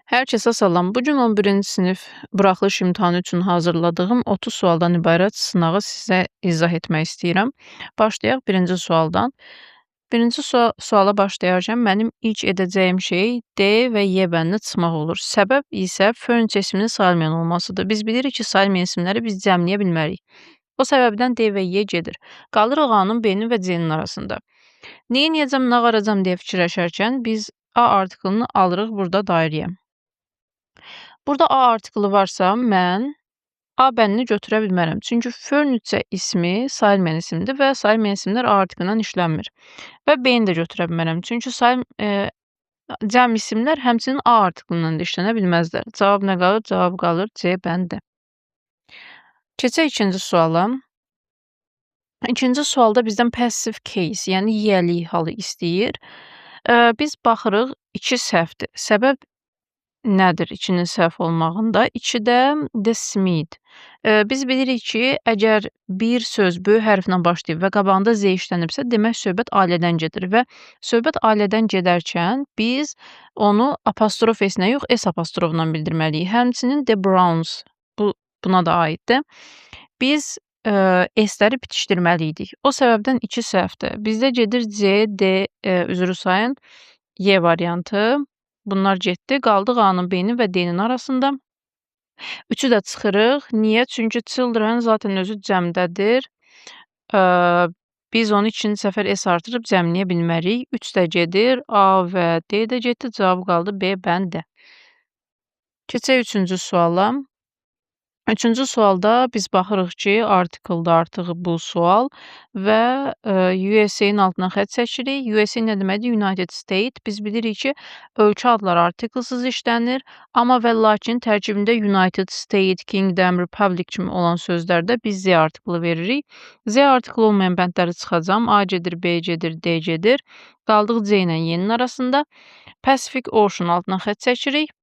Hər kəsə salam. Bu gün 11-ci sinif buraxılış imtahanı üçün hazırladığım 30 sualdan ibarət sınağı sizə izah etmək istəyirəm. Başlayaq birinci sualdan. Birinci suala başlayarkən mənim ilk edəcəyim şey D və Y bəndini çıxmaq olur. Səbəb isə fön cisiminin sayılmayan olmasıdır. Biz bilirik ki, sayılmayan isimləri biz cəmləyə bilmərik. O səbəbdən D və Y gedir. Qalırıq A-nın, B-nin və C-nin arasında. Neyniyəcəm, nə qaracam deyə fikirləşərkən biz A artiklını alırıq burada dairəyə. Burada A artiklı varsa, mən A bəndini götürə bilmərəm. Çünki fönücə ismi sayılmayan isimdir və sayılmayan isimlər A artiklından işlənmir. Və B-ni də götürə bilmərəm. Çünki cəm isimlər həmçinin A artiklından da işlənə bilməzlər. Cavab nə qalır? Cavab qalır C bəndi. Keçək ikinci suala. İkinci sualda bizdən passive case, yəni yiyəlik halı istəyir. Biz baxırıq, 2 səhvdir. Səbəb nədir 2-nin səhv olmağında? 2-də Smith. Biz bilirik ki, əgər bir söz böyük hərflə başlayıb və qabağında Z işlənibsə, demək söhbət ailədən gedir və söhbət ailədən gedərkən biz onu apostrof S-nə yox, S apostrofla bildirməliyik. Həmçinin The Browns buna da aiddir. Biz S-ləri bitişdirməliydik. O səbəbdən 2 səhvdir. Bizdə gedir C, D, üzrü sayın, Y variantı. Bunlar getdi. Qaldıq A-nın, B-nin və D-nin arasında. 3-ü də çıxırıq. Niyə? Çünki children zaten özü cəmdədir. Biz onu 2-ci səfər S artırıb cəmləyə bilmərik. 3 də gedir. A və D də getdi. Cavab qaldı B bəndi. Keçək 3-cü suala. 3-cü sualda biz baxırıq ki, artiklda artıq bu sual və USA-nin altına xətt çəkirik. USA nə deməkdir? United States. Biz bilirik ki, ölkə adları artiklsız işlənir, amma və lakin tərkibində United States, Kingdom, Republic kimi olan sözlərdə biz Z artiklı veririk. Z artiklı olmayan bəndləri çıxacam. A gedir, B gedir, D gedir. Qaldıq C ilə Y-nin arasında. Pacific Ocean altına xətt çəkirik.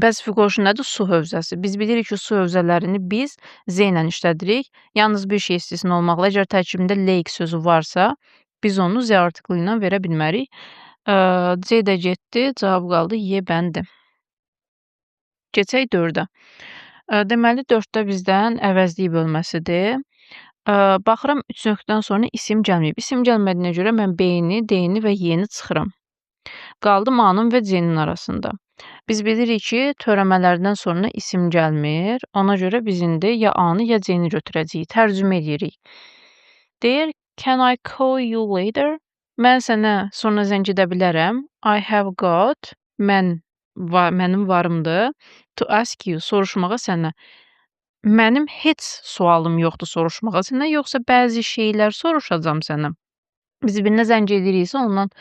Pacific Ocean nədir? Su hövzəsi. Biz bilirik ki, su hövzələrini biz Z ilə işlədirik. Yalnız bir şey istisna olmaqla, əgər tərkibində lake sözü varsa, biz onu Z artiklı ilə verə bilmərik. C də getdi, cavab qaldı Y bəndi. Keçək 4-ə. Deməli, 4-də bizdən əvəzlik bölməsidir. Baxıram 3 nöqtədən sonra isim gəlməyib. İsim gəlmədiyinə görə mən B-ni, D-ni və Y-ni çıxıram. Qaldım A-nın və C-nin arasında. Biz bilirik ki, törəmələrdən sonra isim gəlmir. Ona görə biz indi ya A-nı, ya C-ni götürəcəyik. Tərcümə edirik. Deyir, can I call you later? Mən sənə sonra zəng edə bilərəm. I have got, mənim varımdır. To ask you, soruşmağa sənə. Mənim heç sualım yoxdur soruşmağa sənə, yoxsa bəzi şeylər soruşacam sənə. Biz birinə zəng ediriksə, ondan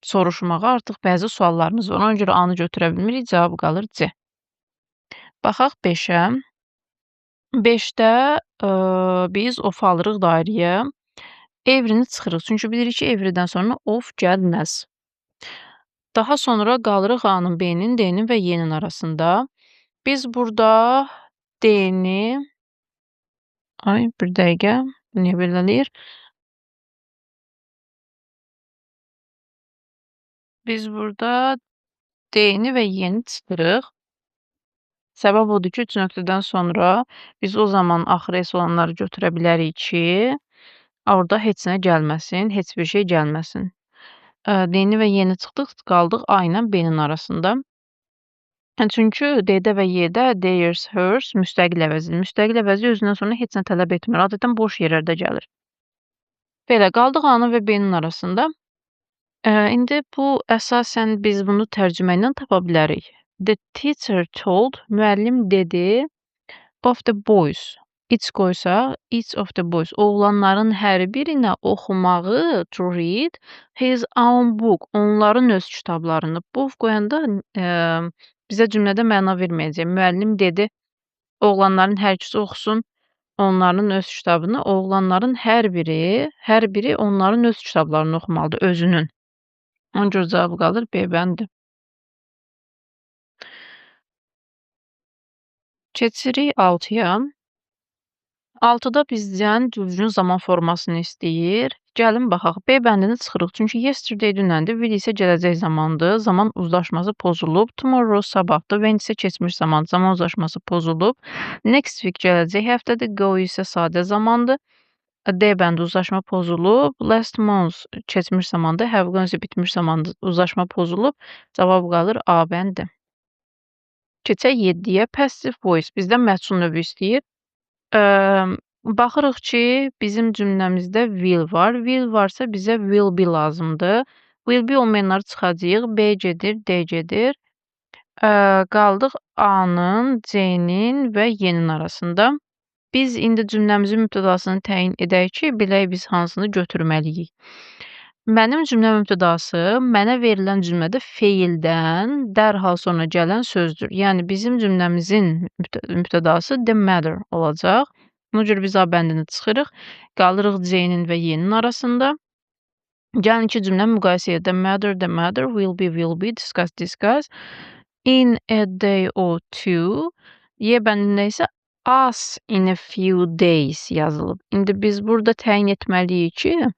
soruşmağa artıq bəzi suallarımız var. Ona görə A-nı götürə bilmirik, cavab qalır C. Baxaq 5-ə. 5-də biz of alırıq dairəyə. Every'ni çıxırıq. Çünki bilirik ki, every'dən sonra of gəlməz. Daha sonra qalırıq A-nın, B-nin, D-nin və Y-nin arasında. Biz burada D-ni bir dəqiqə, niyə belə eləyir? Biz burada D-ni və Y-ni çıxırıq. Səbəb odur ki, 3 nöqtədən sonra biz o zaman axırı S olanları götürə bilərik ki, orada heç nə gəlməsin, heç bir şey gəlməsin. D-ni və Y-ni çıxdıq, qaldıq A ilə B-nin arasında. Çünki D-də və Y-də theirs, hers müstəqil əvəzidir. Müstəqil əvəzi özündən sonra heç nə tələb etmir. Adətən boş yerlərdə gəlir. Belə, qaldıq A-nın və B-nin arasında. İndi bu əsasən biz bunu tərcümə ilə tapa bilərik. The teacher told, müəllim dedi, of the boys. Each qoysaq, each of the boys. Oğlanların hər birinə oxumağı, to read, his own book. Onların öz kitablarını. Bu qoyanda bizə cümlədə məna verməyəcək. Müəllim dedi, oğlanların hər ikisi oxusun onların öz kitabını. Oğlanların hər biri onların öz kitablarını oxumalıdır, özünün. Ona görə cavab qalır B bəndi. Keçirik 6-ya. 6-da bizdən düzgün zaman formasını istəyir. Gəlin baxaq. B bəndini çıxırıq. Çünki yesterday dünəndir, will isə gələcək zamandır. Zaman uzlaşması pozulub. Tomorrow sabahdır. When isə keçmiş zamandır. Zaman uzlaşması pozulub. Next week gələcək həftədir. Go isə sadə zamandır. D bəndi uzlaşma pozulub. Last month keçmiş zamandır. Have gone isə bitmiş zamandır. Uzlaşma pozulub. Cavab qalır A bəndi. Keçək 7-yə. Passive voice bizdən məhsul növü istəyir. Baxırıq ki, bizim cümləmizdə will var. Will varsa bizə will be lazımdır. Will be olmayanları çıxacağıq. B gedir, D gedir. Qaldıq A-nın, C-nin və Y-nin arasında. Biz indi cümləmizin mübtədasını təyin edək ki, bilək biz hansını götürməliyik. Mənim cümlə mübtədası mənə verilən cümlədə feildən dərhal sonra gələn sözdür. Yəni bizim cümləmizin mübtədası the matter olacaq. Buna görə biz A bəndini çıxırıq. Qalırıq C-nin və Y-nin arasında. Gəlin iki cümlə müqayisə edir. The matter, will be, discuss. In a day or two. Y bəndində isə us in a few days yazılıb. İndi biz burada təyin etməliyik ki,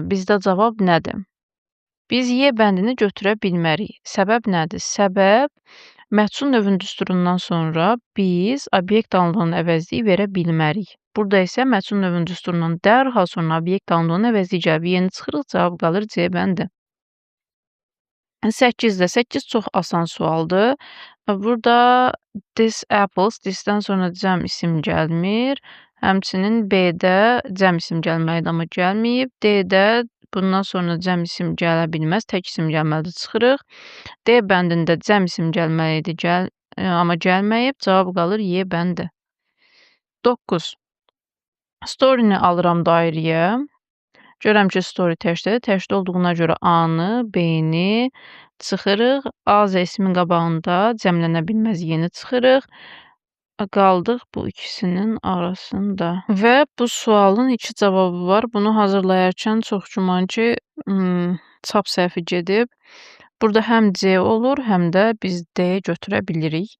bizdə cavab nədir? Biz Y bəndini götürə bilmərik. Səbəb nədir? Səbəb məhsul növün düsturundan sonra biz obyekt anlığının əvəzliyi verə bilmərik. Burada isə məhsul növün düsturundan dərhal sonra obyekt anlığının əvəzliyi gəlib. Yeni çıxırıq, cavab qalır C bəndi. 8-də 8 çox asan sualdır. Burada this apples, this-dən sonra cəm isim gəlmir. Həmçinin B-də cəm isim gəlməlidir, amma gəlməyib. D-də bundan sonra cəm isim gələ bilməz, tək isim gəlməlidir, çıxırıq. D bəndində cəm isim gəlməlidir, amma gəlməyib. Cavab qalır Y bəndi. 9. Story-ni alıram dairəyə. Görəm ki, story təkdir. Təkdə olduğuna görə A-nı, B-ni çıxırıq. A Z ismin qabağında cəmlənə bilməz yeni çıxırıq. Qaldıq bu ikisinin arasında. Və bu sualın 2 cavabı var. Bunu hazırlayarkən çox güman ki, çap səhvi gedib. Burada həm C olur, həm də biz D götürə bilirik.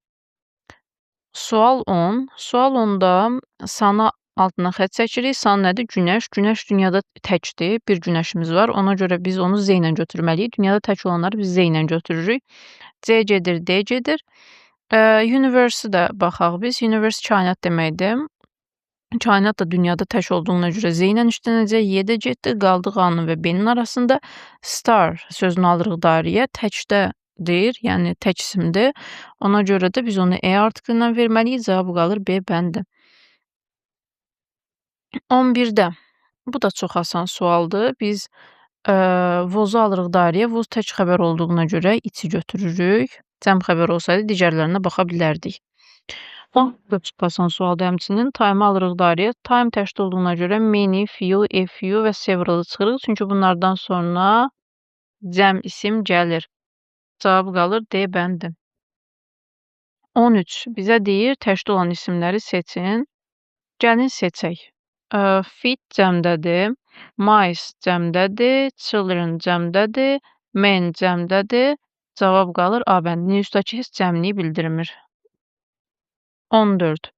Sual 10. Sual 10-da sana altına xətt çəkirik. San nədir? Günəş. Günəş dünyada təkdir. Bir günəşimiz var. Ona görə biz onu Z ilə götürməliyik. Dünyada tək olanları biz Z ilə götürürük. C gedir, D gedir. Universe-i də baxaq biz. Universe kainat deməkdir. Kainat da dünyada tək olduğuna görə Z ilə işlənəcək. Y də getdi. Qaldıq A-nın və B-nin arasında. Star sözünü alırıq dairəyə. Təkdədir, yəni tək isimdir. Ona görə də biz onu E artığı ilə verməliyik. Cavabı qalır B bəndi. 11-də. Bu da çox asan sualdır. Biz vozu alırıq dairəyə. Voz tək xəbər olduğuna görə içi götürürük. Cəm xəbər olsaydı digərlərinə baxa bilərdik. Bu da çox asan sualdır həmçinin. Time alırıq dairəyə. Time təkdə olduğuna görə many, few, a few və several çıxırıq. Çünki bunlardan sonra cəm isim gəlir. Cavab qalır D bəndi. 13. Bizə deyir təkdə olan isimləri seçin. Gəlin seçək. Fit cəmdədir. Mice cəmdədir. Children cəmdədir. Men cəmdədir. Cavab qalır A bəndinin üstəki heç cəmliyi bildirmir. 14.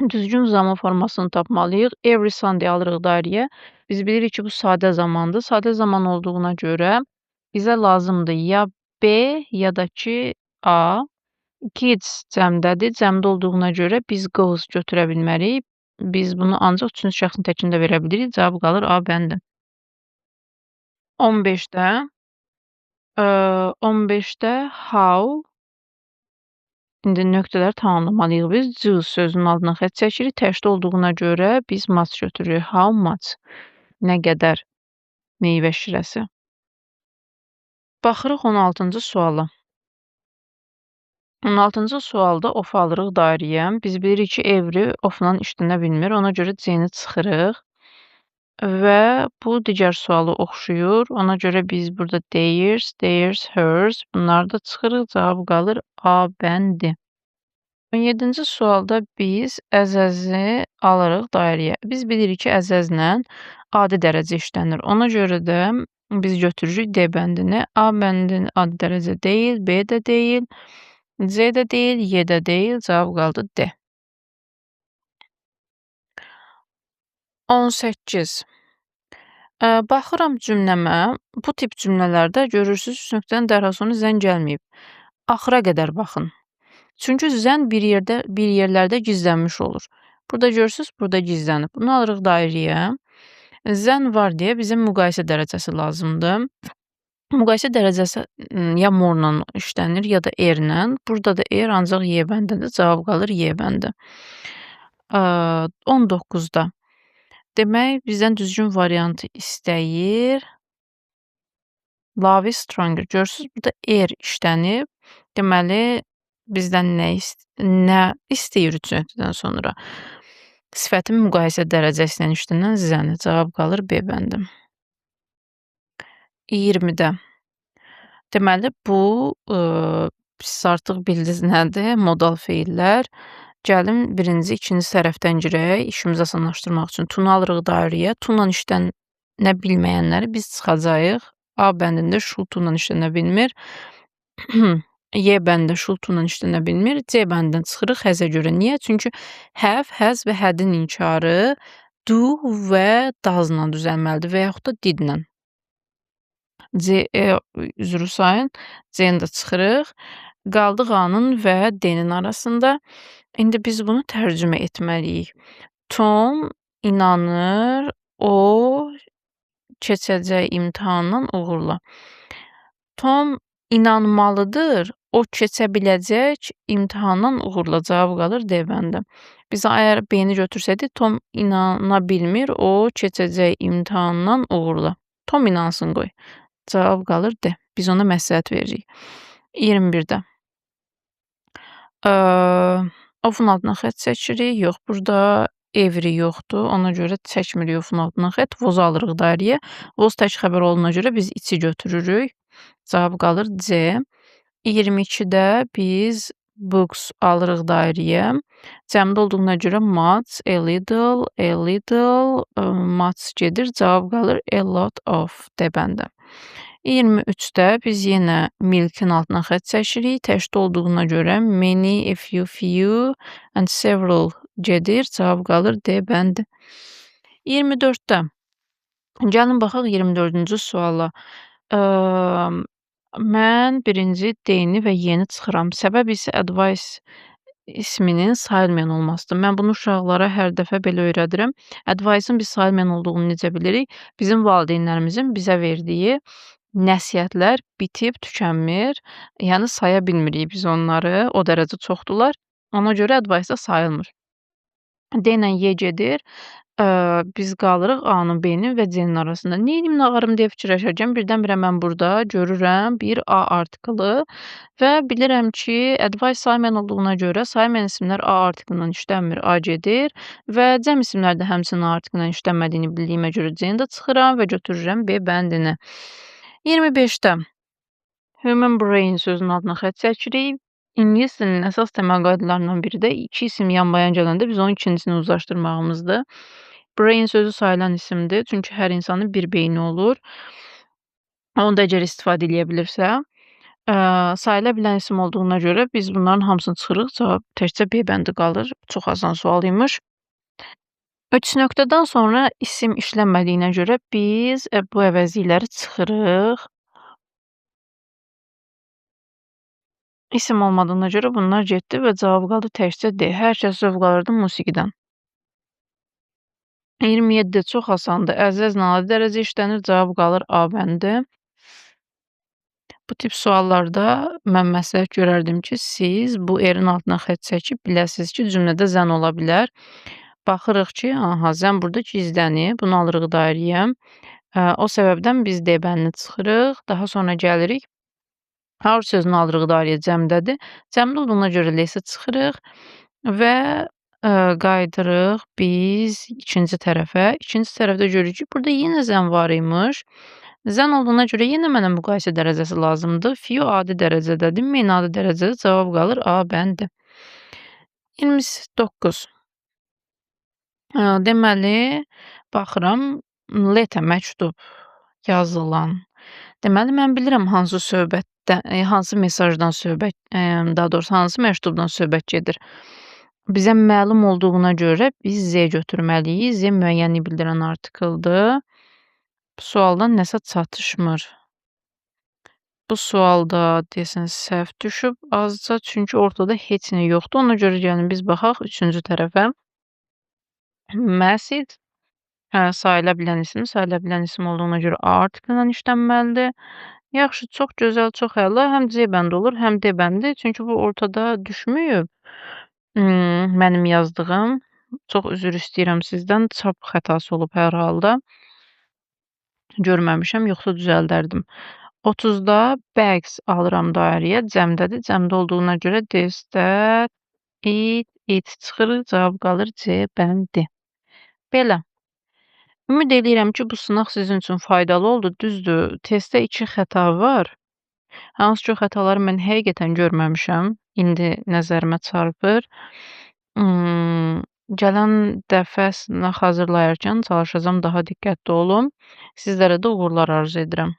Düzgün zaman formasını tapmalıyıq. Every Sunday alırıq dairəyə. Biz bilirik ki, bu sadə zamandır. Sadə zaman olduğuna görə bizə lazımdır ya B, ya da ki A. Kids cəmdədir. Cəmdə olduğuna görə biz goes götürə bilmərik. Biz bunu ancaq üçüncü şəxsin təkində verə bilirik. Cavab qalır A bəndi. 15-də 15-də how. İndi nöqtələri tamamlamalıyıq biz. Juice sözünün altına xətt çəkirik. Təkdə olduğuna görə biz much götürürük. How much? Nə qədər meyvə şirəsi. Baxırıq 16-cı suala. 16-cı sualda of alırıq dairəyə. Biz bilirik ki, every ofla işlənə bilmir. Ona görə C-ni çıxırıq. Və bu digər sualı oxşuyur. Ona görə biz burada theirs, hers bunları da çıxırıq. Cavab qalır A bəndi. 17-ci sualda biz əzəzi alırıq dairəyə. Biz bilirik ki, əzəzlə adi dərəcə işlənir. Ona görə də biz götürürük D bəndini. A bəndinin adi dərəcə deyil, B də deyil, C də deyil, Y də deyil. Cavab qaldı D. 18. Baxıram cümləmə, bu tip cümlələrdə görürsüz üst nöqtənin dərhal sonra zən gəlməyib. Axıra qədər baxın. Çünki zən bir yerlərdə gizlənmiş olur. Burada görürsüz, burada gizlənib. Bunu alırıq dairəyə. Zən var deyə bizə müqayisə dərəcəsi lazımdır. Müqayisə dərəcəsi ya morla işlənir, ya da erlə. Burada da er ancaq Y bəndində. Cavab qalır Y bəndi. 19-da. Demək, bizdən düzgün variantı istəyir. Love is stronger. Görürsüz, burada er işlənib. Deməli, bizdən nə istəyir 3 nöqtədən sonra? Sifətin müqayisə dərəcəsi ilə işlənən zəni. Cavab qalır B bəndi. 20-də. Deməli, bu siz artıq bildiniz nədir? Modal feillər. Gəlin birinci, ikinci tərəfdən girək. İşimizi asanlaşdırmaq üçün tunu alırıq dairəyə. Tunla işlənə bilməyənləri biz çıxacağıq. A bəndində şul tunla işlənə bilmir. Y bəndində şul tunla işlənə bilmir. C bəndindən çıxırıq həzə görə. Niyə? Çünki have, has və had-in inkarı do və does-la düzəlməlidir və yaxud da did-lə. Üzrü sayın. C-ni də çıxırıq. Qaldıq A-nın və D-nin arasında. İndi biz bunu tərcümə etməliyik. Tom inanır, o keçəcək imtahandan uğurla. Tom inanmalıdır, o keçə biləcək imtahandan uğurla. Cavab qalır D bəndi. Biz əgər B-ni götürsəydik, Tom inana bilmir, o keçəcək imtahandan uğurla. Tom inansın qoy. Cavab qalır D. Biz ona məsləhət veririk. 21-də. Ofun altına xət çəkirik. Yox, burada every yoxdur. Ona görə çəkmirik ofun altına xət. Vozu alırıq dairəyə. Voz tək xəbər olduğuna görə biz içi götürürük. Cavab qalır C. 22-də biz books alırıq dairəyə. Cəmdə olduğuna görə much, a little, much gedir. Cavab qalır a lot of D bəndə. 23-də biz yenə milkin altına xət çəkirik. Təkdə olduğuna görə many, a few and several gedir. Cavab qalır D bəndi. 24-də. Gəlin baxaq 24-cü suala. Mən birinci D-ni və Y-ni çıxıram. Səbəb isə advice isminin sayılmayan olmasıdır. Mən bunu uşaqlara hər dəfə belə öyrədirəm. Advice-ın biz sayılmayan olduğunu necə bilirik? Bizim valideynlərimizin bizə verdiyi nəsihətlər bitib tükənmir. Yəni saya bilmirik biz onları. O dərəcə çoxdular. Ona görə advice sayılmır. D ilə Y gedir. Biz qalırıq A-nın, B-nin və C-nin arasında. Neynim, nağarım deyə fikirləşərkən birdən-birə mən burada görürəm bir A artiklı və bilirəm ki, advice saymayan olduğuna görə saymayan isimlər A artiklından işlənmir, A gedir və cəm isimlər də həmçinin A artiklından işlənmədiyini bildiyimə görə C-ni də çıxıram və götürürəm B bəndini. 25-də human brain sözünün altına xət çəkirik. İngilis dilinin əsas təməl qaydalarından biri də iki isim yan-bayan gələndə biz onun ikincisini uzlaşdırmağımızdır. Brain sözü sayılan isimdir. Çünki hər insanın bir beyni olur. Onu da əgər istifadə edə bilirsə. Sayıla bilən isim olduğuna görə biz bunların hamısını çıxırıq. Cavab təkcə B bəndi qalır. Çox asan sual imiş. 3 nöqtədən sonra isim işlənmədiyinə görə biz bu əvəzlikləri çıxırıq. İsim olmadığına görə bunlar getdi və cavab qaldı təkcə D. Hər kəs zövq alırdı musiqidən. 27-də çox asandır. Əzəzlə adi dərəcə işlənir. Cavab qalır A bəndi. Bu tip suallarda mən məsləhət görərdim ki, siz bu erin altına xət çəkib biləsiniz ki, cümlədə zən ola bilər. Baxırıq ki, zən burada gizlənib. Bunu alırıq dairəyə. O səbəbdən biz D bəndini çıxırıq. Daha sonra gəlirik. Har sözünü alırıq dairəyə cəmdədir. Cəmdə olduğuna görə lesə çıxırıq və qaydırıq biz ikinci tərəfə. İkinci tərəfdə görürük ki, burada yenə zən var imiş. Zən olduğuna görə yenə mənə müqayisə dərəcəsi lazımdır. Few adi dərəcədədir, many adi dərəcədə. Cavab qalır A bəndi. 29. Deməli, baxıram, letter, məktub, yazılan. Deməli, mən bilirəm hansı söhbətdən, hansı mesajdan söhbət, daha doğrusu hansı məktubdan söhbət gedir. Bizə məlum olduğuna görə biz Z götürməliyik. Z müəyyənlik bildirən artikeldir. Bu sualda nəsə çatışmır. Bu sualda deyəsən səhv düşüb azca, çünki ortada heç nə yoxdur. Ona görə gəlin biz baxaq 3-cü tərəfə. Message hə, sayıla bilən isim. Sayıla bilən isim olduğuna görə A artiklinə işlənməlidir. Yaxşı, çox gözəl, çox əla. Həm C bəndi olur, həm D bəndi. Çünki bu ortada düşməyib. Mənim yazdığım. Çox üzr istəyirəm sizdən. Çap xətası olub hər halda. Görməmişəm, yoxsa düzəldərdim. 30-da bags alıram dairəyə. Cəmdədir. Cəmdə olduğuna görə D-də it çıxır. Cavab qalır C bəndi. Belə. Ümid eləyirəm ki, bu sınaq sizin üçün faydalı oldu. Düzdür, testdə 2 xəta var. Hansı ki, o xətaları mən həqiqətən görməmişəm. İndi nəzərimə çarpır. Gələn dəfə sınaq hazırlayarkən çalışacağam daha diqqətli olum. Sizlərə də uğurlar arzu edirəm.